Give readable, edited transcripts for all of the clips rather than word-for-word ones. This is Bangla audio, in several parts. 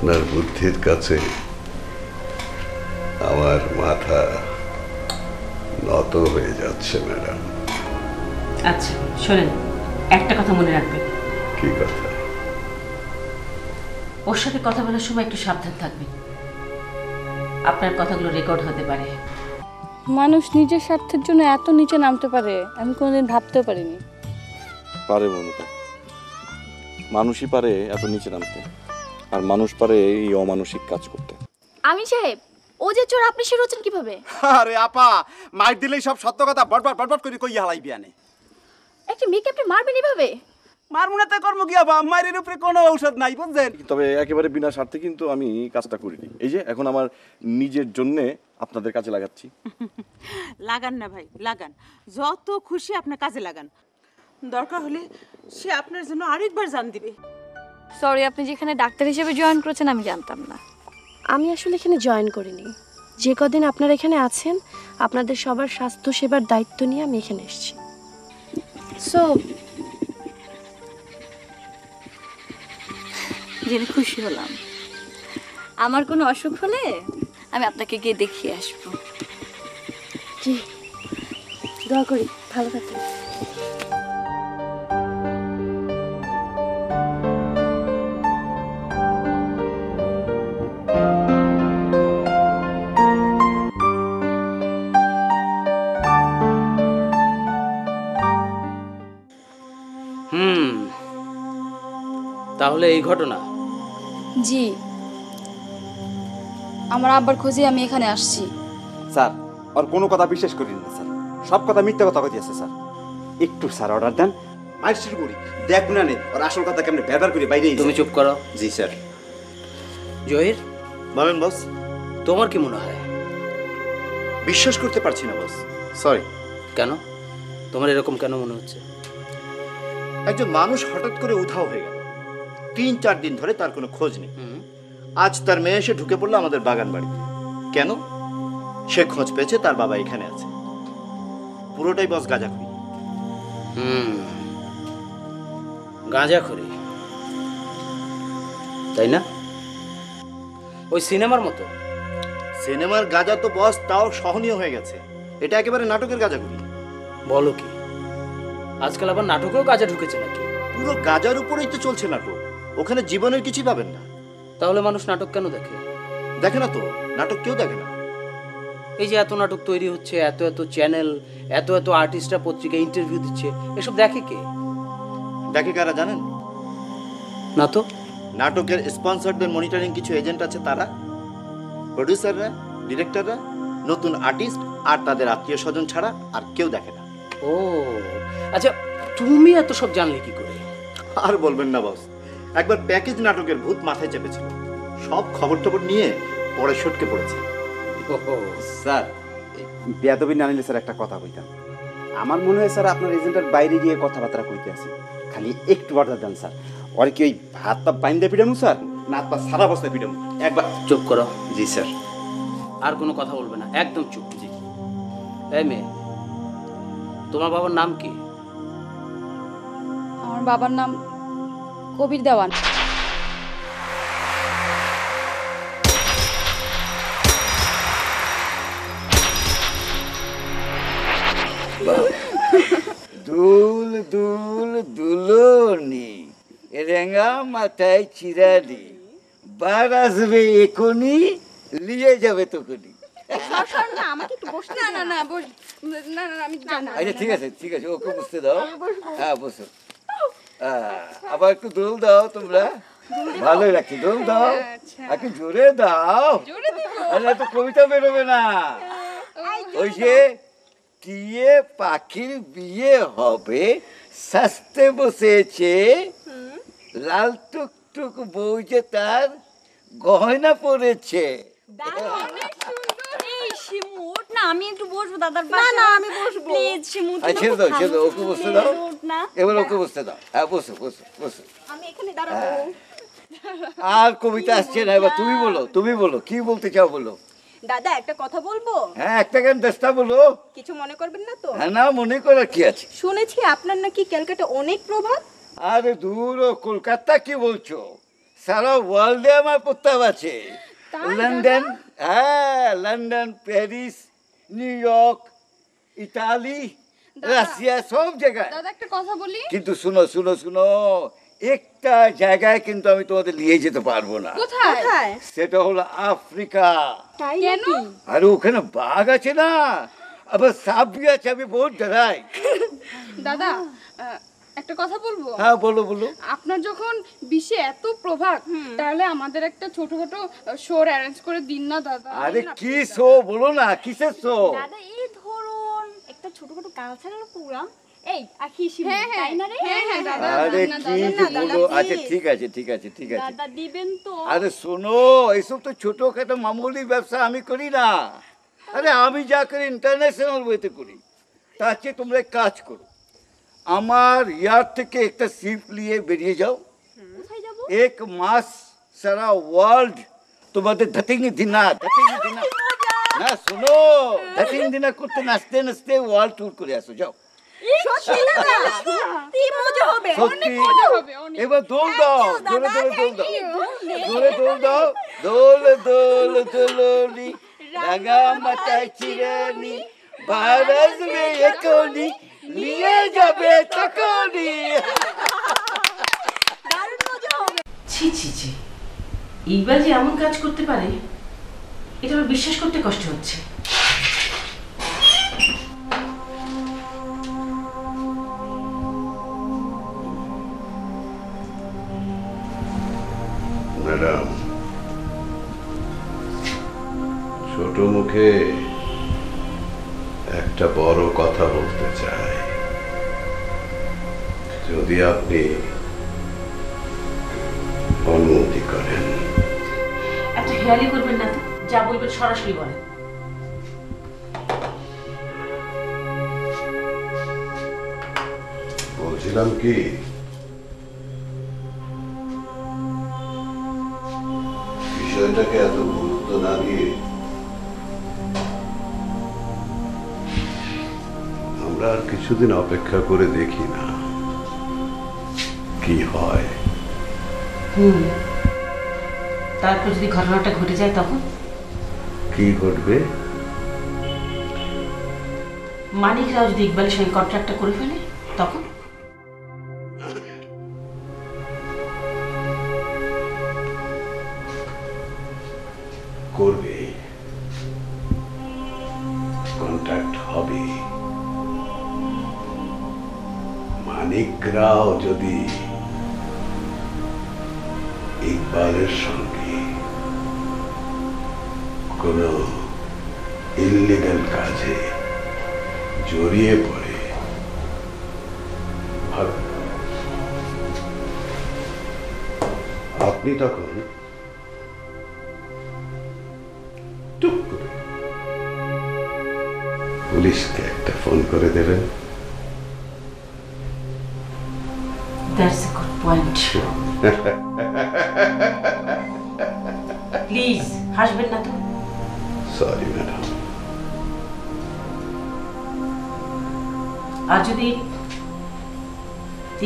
আপনার বুদ্ধির কাছে আমার মাথা নত হয়ে যাচ্ছে ম্যাডাম। আচ্ছা শোনেন, একটা কথা মনে রাখবেন। কি কথা? ওর সাথে কথা বলার সময় একটু সাবধান থাকবেন, আপনার কথাগুলো রেকর্ড হতে পারে। মানুষ নিজের স্বার্থের জন্য এত নিচে নামতে পারে আমি কোনোদিন ভাবতেও পারিনি। পারে মমতা, মানুষই পারে এত নিচে নামতে, আর মানুষ পারে এই অমানসিক কাজ করতে। আমি সাহেব, ও যে চোর আপনি সে রোচন কিভাবে? আরে আপা, মার দিলেই সব সত্য কথা বটবট বটবট করে কই হালাইবি আনে। একটা মেয়েকে আপনি মারবেন এভাবে? মারমুনা তে কর্ম কি আপা, মায়ের উপরে কোনো ঔষধ নাই বুঝছেন। তবে একেবারে বিনা স্বার্থে কিন্তু আমি কাজটা করিনি। এই যে এখন আমার নিজের জন্য আপনাদের কাজে লাগাচ্ছি। লাগান না ভাই, লাগান, যত খুশি আপনার কাজে লাগান। দরকার হলে সে আপনার জন্য আরেকবার জান দিবে। সরি, আপনি যেখানে ডাক্তার হিসেবে জয়েন করেছেন আমি জানতাম না। আমি আসলে এখানে জয়েন করিনি। যে কদিন আপনারা এখানে আছেন আপনাদের সবার স্বাস্থ্য সেবার দায়িত্ব নিয়ে আমি এখানে এসেছি। সো জেনে খুশি হলাম। আমার কোনো অসুখ হলে আমি আপনাকে গিয়ে দেখিয়ে আসবো। জি, দোয়া করি ভালো থাকবেন। তাহলে এই ঘটনা? জি, আমার আব্বার খোঁজে আমি এখানে আসছি। স্যার আর কোনো কথা বিশ্বাস করেন না স্যার, সব কথা মিথ্যা কথা কইতেছে স্যার। একটু স্যার অর্ডার দেন, মাইর শুরু করি, দেখ না নে আর আসল কথা কেমনে ব্যবহার করি বাইরে। তুমি চুপ করো। জি স্যার। জহির বলেন বস। তোমার কি মনে হয়? বিশ্বাস করতে পারছি না বস, সরি। কেন? তোমার এরকম কেন মনে হচ্ছে? একজন মানুষ হঠাৎ করে উধাও হয়ে গেল, 3-4 দিন ধরে তার কোনো খোঁজ নেই। আজ তার মেয়ে এসে ঢুকে পড়লো আমাদের বাগান বাড়িতে। কেন? সে খোঁজ পেয়েছে তার বাবা এখানে আছে। পুরোটাই বস গাঁজাখুরি। গাঁজাখুরি, তাই না? ওই সিনেমার মতো। সিনেমার গাঁজা তো বস তাও সহনীয় হয়ে গেছে, এটা একেবারে নাটকের গাঁজাখুরি। বলো কি? আজকাল আবার নাটকেও গাঁজা ঢুকেছে নাকি? পুরো গাঁজার উপরেই তো চলছে নাটক, ওখানে জীবনের কিছু পাবেন না। তাহলে মানুষ নাটক কেন দেখে? দেখে না তো, নাটক কেউ দেখে না। এই যে এত নাটক তৈরি হচ্ছে, এত এত চ্যানেল, এত এত আর্টিস্টরা পত্রিকায় ইন্টারভিউ দিচ্ছে, এসব দেখে কে? দেখে কারা জানেন? না তো। নাটকের স্পন্সরদের মনিটরিং কিছু এজেন্ট আছে, তারা, প্রডিউসাররা, ডিরেক্টররা, নতুন আর্টিস্ট আর তাদের আত্মীয় স্বজন ছাড়া আর কেউ দেখে না। ও আচ্ছা, তুমি এত সব জানলে কি করে? আর বলবেন না বস, একবার প্যাকেজ নাটকের ভূত মাথায় চেপেছিল, সব খবর টবর নিয়ে পরে সটকে পড়েছে। স্যার বেয়াদবি না নিলে স্যার একটা কথা কইতাম। আমার মনে হয় স্যার আপনার এজেন্টের বাইরে গিয়ে কথাবার্তা কইতে আছে, খালি একটু অর্ডার দেন স্যার। ওর কি ওই হাত পা বাইন্দে পিটামু স্যার, না হাত পা সারা বস্তায় পিটামু? একবার চুপ করো। জি স্যার। আর কোনো কথা বলবে না, একদম চুপ। জি। এই মেয়ে, তোমার বাবার নাম কি? আমার বাবার নাম কবির দেওয়ান। দুল দুল দুলনি রেঙ্গা মাথায় চিরালি, বার আসবে এখনই, নিয়ে যাবে তখনই। আচ্ছা ঠিক আছে ঠিক আছে, ওকে বসতে দাও। হ্যাঁ বসো। আবার একটু দোল দাও তোমরা, ভালোই লাগছে, দোল দাও, একটু জোরে দাও, তো কবিতা বেরোবে না। ওই যে টিয়ে পাখির বিয়ে হবে, সাজতে বসেছে, লাল টুকটুক বউ যে তার গয়না পরেছে। আমি একটু বসবো দাদার পাশে। না আমি বসবো প্লিজ শিমু। আচ্ছা দাও চলো, ওকে বসতে দাও, এবার ওকে বসতে দাও। হ্যাঁ বসো বসো বসো। আমি এখানে দাঁড়াবো। আর কবিতা আসছে না, এবার তুমি বলো, তুমি বলো কি বলতে চাও বলো। দাদা একটা কথা বলবো? হ্যাঁ একটা গান 10টা বলো। কিছু মনে করবেন না তো? হ্যাঁ না, মনে করার কি আছে। শুনেছি আপনার নাকি ক্যালকাটা অনেক প্রভাব। আরে দূর, ও কলকাতা কি বলছো, সারা ওয়ার্ল্ডে আমার প্রস্তাব আছে। লন্ডন, হ্যাঁ London, Paris, new York, Italy, Russia, সব জায়গায়। দাদা একটা কথা বলি, কিন্তু শুনো শুনো শুনো, একটা জায়গায় কিন্তু আমি তোমাদের নিয়ে যেতে পারবো না। কোথায়? সেটা হলো আফ্রিকা। কেন? আরে ওখানে বাঘ আছে না, আবার সাপ भी আছে, আমি বহুত ডরাই। দাদা একটা কথা বলবো? হ্যাঁ বলো বলো। আপনার যখন বিশ্বে এত প্রভাব, তাহলে আমাদের একটা ছোটখাটো শো অ্যারেঞ্জ করে দিন না দাদা। আরে কি শো বলো না, কিসের শো? দাদা এই ধরুন একটা ছোটখাটো কালচারাল প্রোগ্রাম, এই আখি শিমু, তাই না রে? হ্যাঁ দাদা। আরে কি বলো, আচ্ছা ঠিক আছে ঠিক আছে ঠিক আছে। দাদা দিবেন তো? আরে শোনো, এইসব তো ছোটখাটো মামুলি ব্যবসা আমি করি না। আরে আমি যা করি ইন্টারন্যাশনাল ওয়েতে করি। তার চেয়ে তোমরা এক কাজ করো, আমার ইয়ার থেকে একটা শিপ নিয়ে বেরিয়ে যাও। কোথায় যাব? এক মাস সারা ওয়ার্ল্ড তোমাদের ধতিঙ্গি দিনা না, শোনো, ধতিঙ্গি দিনা করতে নাচতে নাচতে ওয়ার্ল্ড ট্যুর করে আসো, যাও। সত্যি দাদা? কি মজা হবে, সত্যি। অনেক মজা হবে। এবার দোল দাও, জোরে জোরে দোল দাও, জোরে দোল দাও। দোল দোল দোলনি রাঙা মাথায় চিরানি, বারাস মে একনি নিয়ে যাবে তখনি। দারুণ মজা হবে। ছি ছি ছি, ইকবাল যে এমন কাজ করতে পারে এটা আমার বিশ্বাস করতে কষ্ট হচ্ছে। ম্যাডাম, ছোট মুখে একটা বড় কথা বলতে চাই। যদি আপনি অনুমতি করেন। এত হেয়ালি করবেন না তো, যা বলবেন সরাসরি বলেন। বলছিলাম কি, বিষয়টাকে এত গুরুত্ব না দিয়ে আমরা আর কিছুদিন অপেক্ষা করে দেখি না কি হয়। তারপর যদি ঘটনাটা ঘটে যায় তখন কি ঘটবে? মানিকরাও যদি ইকবালের সঙ্গে কন্ট্রাক্টটা করে ফেলে তখন? করবে, কন্ট্যাক্ট হবে। মানিকরাও যদি ইকবালের সঙ্গে কোনো ইল্লিগাল কাজে জড়িয়ে পড়ে, আপনি তখন টুক করে পুলিশকে একটা ফোন করে দেবেন। That's a good point. Please হাসবেন না তো। Sorry madam. আর যদি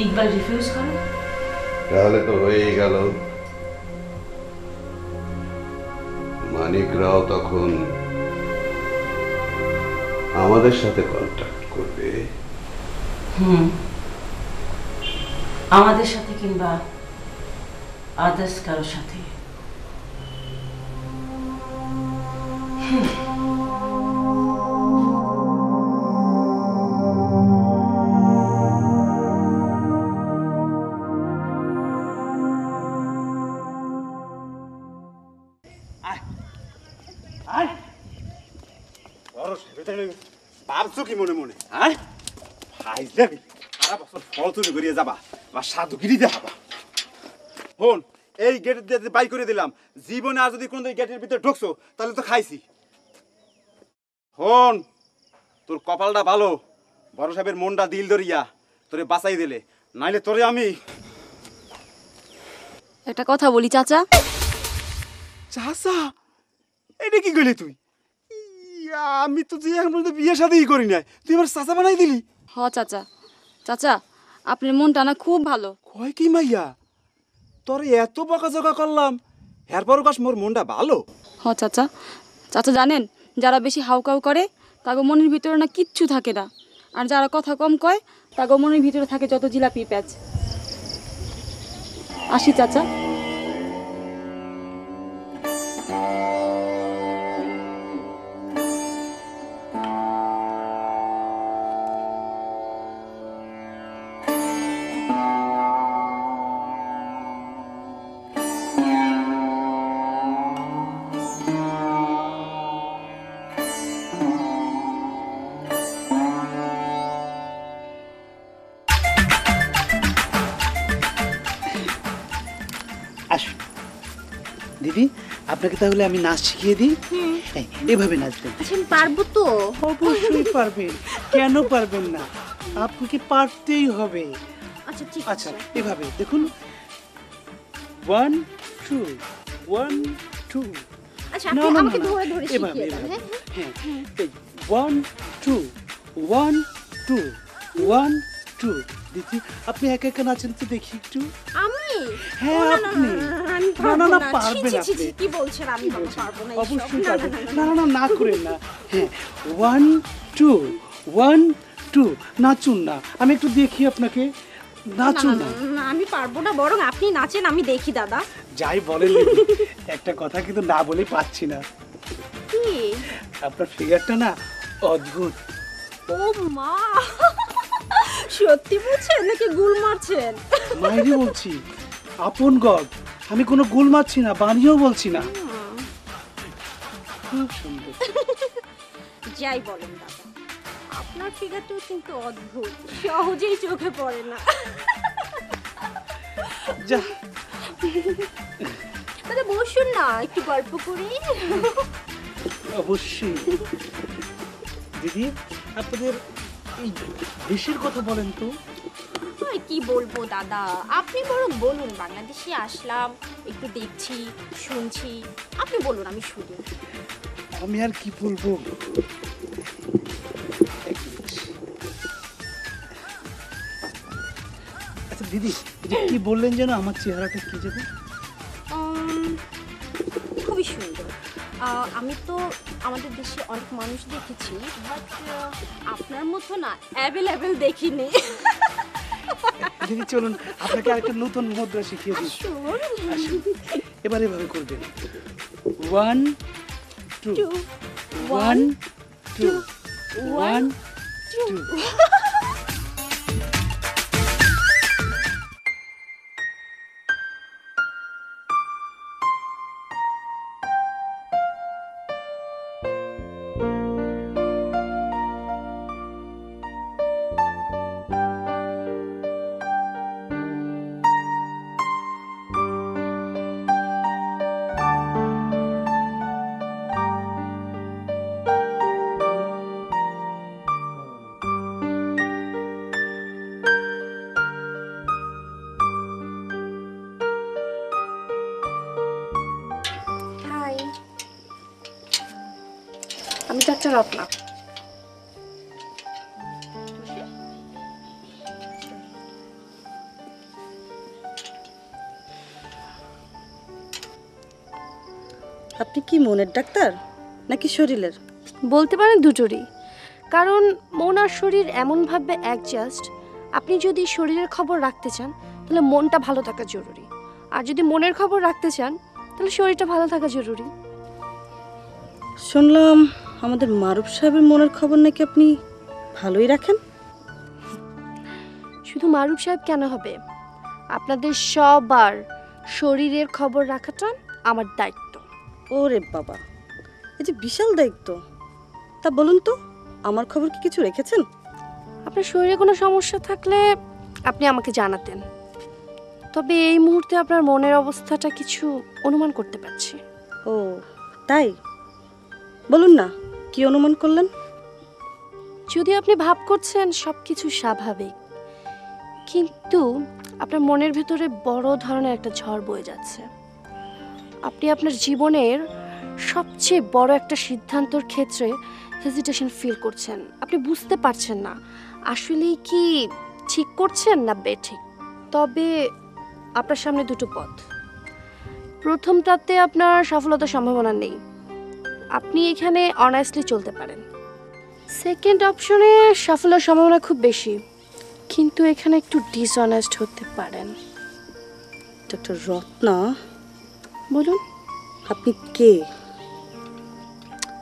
ইকবাল রিফিউজ করে? তাহলে তো হয়েই গেল। মানিকরাও তখন আমাদের সাথে কন্ট্যাক্ট করবে। আমাদের সাথে কিংবা আদার্স কারোর সাথে। ভাবছো কি মনে মনে? হ্যাঁ ফাইজলামি, সারা বছর ফল চুরি করিয়ে যাবা বা সাধুগিরি দেখাবা। ফোন এই গেট দিয়ে বাই করে দিলাম, জীবনে আর যদি কোন গেটের ভিতরে ঢুকছো তাহলে তো খাইছি। ফোন তোর কপালটা ভালো, বড় সাহেবের মনটা দিল ধরিয়া তোরে বাঁচাই দিলে, নাইলে তোরে আমি। একটা কথা বলি চাচা। চাচা এটা কি কইলি তুই? আমি তো যে এখন পর্যন্ত বিয়ে শাদী করি নাই, তুই আমার চাচা বানাই দিলি। হ চাচা, চাচা আপনার মনটা না খুব ভালো। কয় কি মাইয়া? তোর এত বকাঝকা করলাম এরপরও কাশ মোর মনটা ভালো। হ চাচা, চাচা জানেন যারা বেশি হাউকাউ করে তাগো মনের ভিতরে না কিচ্ছু থাকে না, আর যারা কথা কম কয় তাগো মনের ভিতরে থাকে যত জিলাপি প্যাচ। আসি চাচা। আসুন দিদি, আপনাকে তাহলে আমি নাচ শিখিয়ে দিই। এভাবে নাচবেন। আচ্ছা আমি পারবো তো? অবশ্যই পারবেন, কেন পারবেন না? আপনাকে পারতেই হবে। আচ্ছা ঠিক আচ্ছা এভাবে দেখুন, 1 2 1 2। আচ্ছা আপনি আমাকে ধরে ধরে শিখিয়ে দেন। হ্যাঁ 1 2 1 2 1 2। দিদি আপনি একা একা নাচেন তো দেখি একটু। আমি? হ্যাঁ আপনি। আমি না পারবেন আপনি। কি বলছেন? আমি পারবো না। অবশ্যই পারবেন। না করেন না। হ্যাঁ 1 2 1 2 নাচুন না, আমি একটু দেখি আপনাকে। নাচুন না। আমি পারবো না, বরং আপনি নাচেন, আমি দেখি দাদা। যাই বলেন একটা কথা কিন্তু না বলেই পাচ্ছি না। কি? আপনার ফিগারটা না অদ্ভুত। ও মা, সত্যি বলছেন নাকি গুল মারছেন? মাইরি বলছি, আপন গড, আমি কোনো গুল মারছি না, বানিয়েও বলছি না। খুব সুন্দর। যাই বলেন দাদা, আপনার ফিগারটাও কিন্তু অদ্ভুত, সহজেই চোখে পড়ে না। যা দাদা বসুন না, একটু গল্প করি। অবশ্যই। দিদি আপনাদের এই দেশের কথা বলেন তো। কি বলবো দাদা, আপনি বরং বলুন। বাংলাদেশে আসলাম, একটু দেখছি শুনছি, আপনি বলুন আমি শুনি। আমি আর কি বলবো। আচ্ছা দিদি, কি বললেন যেন আমার চেহারাটা কি যাবে? খুবই সুন্দর। আমি তো আমাদের দেশে অনেক মানুষ দেখেছি, বাট আপনার মতো না অ্যাভেলেবেল দেখিনি। দিদি চলুন আপনাকে আরেকটা নতুন মুদ্রা শিখিয়ে দিই। এবার এভাবে করবেন, 1 2 1 2 1 2। আমি ডাক্তার রত্না। আপনি কি মনের ডাক্তার নাকি শরীরের? বলতে পারেন দুটোরই, কারণ মন আর শরীর এমনভাবে অ্যাডজাস্ট। আপনি যদি শরীরের খবর রাখতে চান তাহলে মনটা ভালো থাকা জরুরি, আর যদি মনের খবর রাখতে চান তাহলে শরীরটা ভালো থাকা জরুরি। শুনলাম আমাদের মারুফ সাহেবের মনের খবর নাকি আপনি ভালোই রাখেন। শুধু মারুফ সাহেব কেন হবে, আপনাদের সবার শরীরের খবর রাখাটা আমার দায়িত্ব। ওরে বাবা, এই যে বিশাল দায়িত্ব। তা বলুন তো, আমার খবর কি কিছু রেখেছেন? আপনার শরীরে কোনো সমস্যা থাকলে আপনি আমাকে জানাতেন, তবে এই মুহূর্তে আপনার মনের অবস্থাটা কিছু অনুমান করতে পারছি। ও তাই? বলুন না, কি অনুমান করলেন? যদি আপনি ভাব করছেন সব কিছু স্বাভাবিক, কিন্তু আপনার মনের ভেতরে বড় ধরনের একটা ঝড় বয়ে যাচ্ছে। আপনি আপনার জীবনের সবচেয়ে বড় একটা সিদ্ধান্তর ক্ষেত্রে হেজিটেশন ফিল করছেন। আপনি বুঝতে পারছেন না আসলেই কি ঠিক করছেন না বেঠিক। তবে আপনার সামনে দুটো পথ। প্রথমটাতে আপনার সফলতার সম্ভাবনা নেই, আপনি এখানে অনেস্টলি চলতে পারেন। সেকেন্ড অপশনে সাফল্যের সম্ভাবনা খুব বেশি, কিন্তু এখানে একটু ডিসঅনেস্ট হতে পারেন। ডক্টর রত্না, বলুন আপনি কে?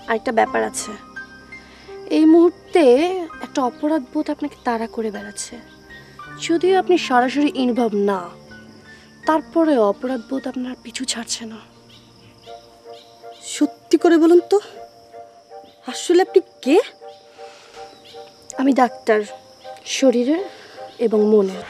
আরেকটা ব্যাপার আছে, এই মুহূর্তে একটা অপরাধ বোধ আপনাকে তাড়া করে বেড়াচ্ছে। যদিও আপনি সরাসরি ইনভলভ না, তারপরে অপরাধ বোধ আপনার পিছু ছাড়ছে না। সত্যি করে বলুন তো, আসলে আপনি কে? আমি ডাক্তার, শরীরের এবং মনের।